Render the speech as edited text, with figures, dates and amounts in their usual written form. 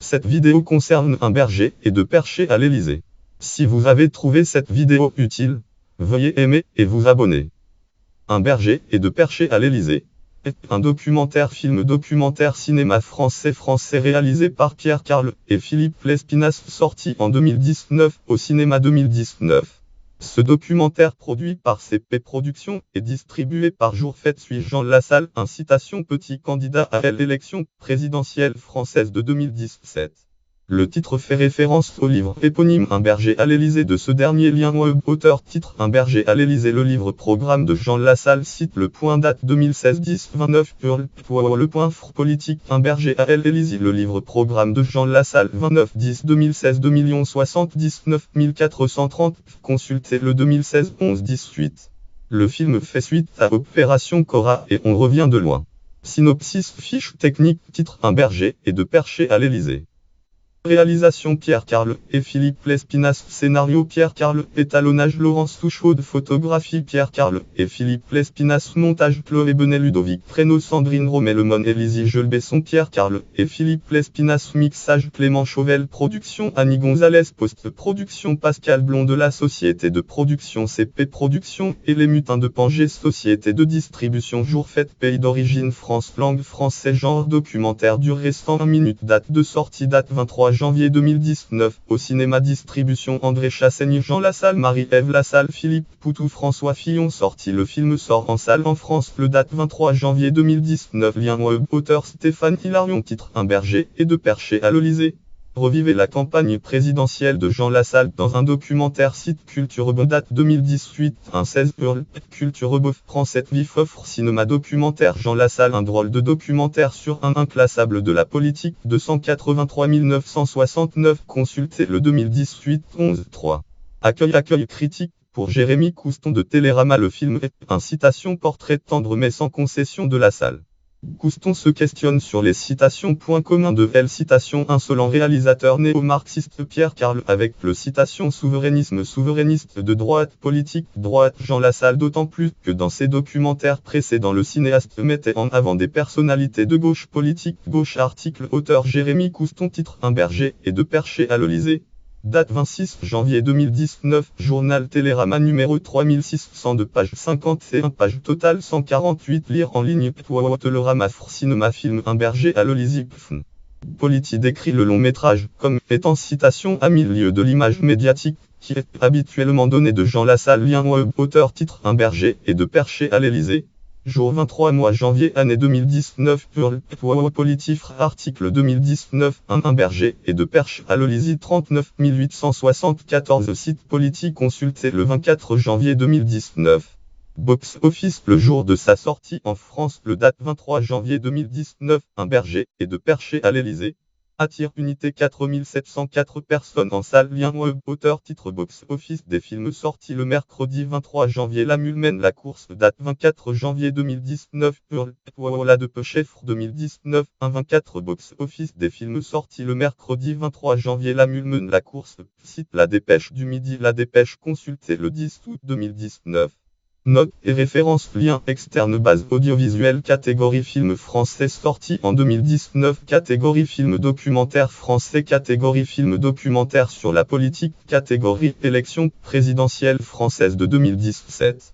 Cette vidéo concerne un berger et deux perchés à l'Élysée. Si vous avez trouvé cette vidéo utile, veuillez aimer et vous abonner. Un berger et deux perchés à l'Élysée est un film documentaire cinéma français réalisé par Pierre Carle et Philippe Lespinasse, sorti en 2019 au cinéma 2019. Ce documentaire produit par CP Productions et distribué par Jour Fête suit Jean Lassalle, incitation petit candidat à l'élection présidentielle française de 2017. Le titre fait référence au livre éponyme Un berger à l'Élysée de ce dernier lien auteur titre Un berger à l'Élysée. Le livre programme de Jean Lassalle cite le point date 2016-10-29 le point politique Un berger à l'Élysée. Le livre programme de Jean Lassalle 29-10-2016 2 079 430 consultez le 2016-11-18. Le film fait suite à Opération Cora et on revient de loin. Synopsis fiche technique titre Un berger et deux perchés à l'Élysée. Réalisation Pierre Carle et Philippe Lespinasse. Scénario Pierre Carle. Étalonnage Laurence Souchaude. Photographie Pierre Carle et Philippe Lespinasse. Montage Chloé Benet. Ludovic Prénaud. Sandrine Romet-Lemon. Élisie Jolbesson. Pierre Carle et Philippe Lespinasse. Mixage Clément Chauvel. Production Annie Gonzalez. Post-production Pascal Blond de la société de production CP Productions et Les Mutins de Pangée. Société de distribution Jour Fête. Pays d'origine France. Langue français. Genre documentaire. Durée 120 minutes. Date de sortie date 23 janvier 2019, au cinéma. Distribution André Chassaigne, Jean Lassalle, Marie-Ève Lassalle, Philippe Poutou, François Fillon. Sortie. Le film sort en salle en France le date 23 janvier 2019. Lien web auteur Stéphane Hilarion. Titre Un berger et deux perchés à l'Élysée. Revivez la campagne présidentielle de Jean Lassalle dans un documentaire site Culture Hub date 2018 1 16 Culture Hub France 7 vif offre cinéma documentaire Jean Lassalle un drôle de documentaire sur un inclassable de la politique 283 969 consultez le 2018 11 3. Accueil critique pour Jérémy Couston de Télérama. Le film est un citation portrait tendre mais sans concession de Lassalle. Couston se questionne sur les citations. Point commun de L. Citation insolent réalisateur néo-marxiste Pierre Carle avec le citation souverainiste de droite politique droite Jean Lassalle, d'autant plus que dans ses documentaires précédents le cinéaste mettait en avant des personnalités de gauche politique gauche. Article auteur Jérémy Couston. Titre Un berger et deux perchés à l'Élysée. Date 26 janvier 2019, journal Télérama numéro 3602 page 51 page totale 148 lire en ligne Télérama cinéma film Un berger à l'Élysée. Politi décrit le long métrage comme étant citation à milieu de l'image médiatique qui est habituellement donnée de Jean Lassalle. Lien web auteur titre Un berger et deux perchés à l'Élysée. Jour 23 mois janvier année 2019 Politif article 2019 Un berger et deux perches à l'Élysée 39 874 site politique consulté le 24 janvier 2019. Box Office le jour de sa sortie en France le date 23 janvier 2019 Un berger et deux perchés à l'Élysée. Attire unité 4704 personnes en salle. Lien web auteur titre Box Office des films sortis le mercredi 23 janvier. La Mule mène la course date 24 janvier 2019 La de Pechef 2019 1-24 Box Office des films sortis le mercredi 23 janvier. La Mule mène la course site La Dépêche du Midi. La Dépêche consultée le 10 août 2019. Notes et références. Lien externe base audiovisuelle catégorie film français sorti en 2019 catégorie film documentaire français catégorie film documentaire sur la politique catégorie élection présidentielle française de 2017.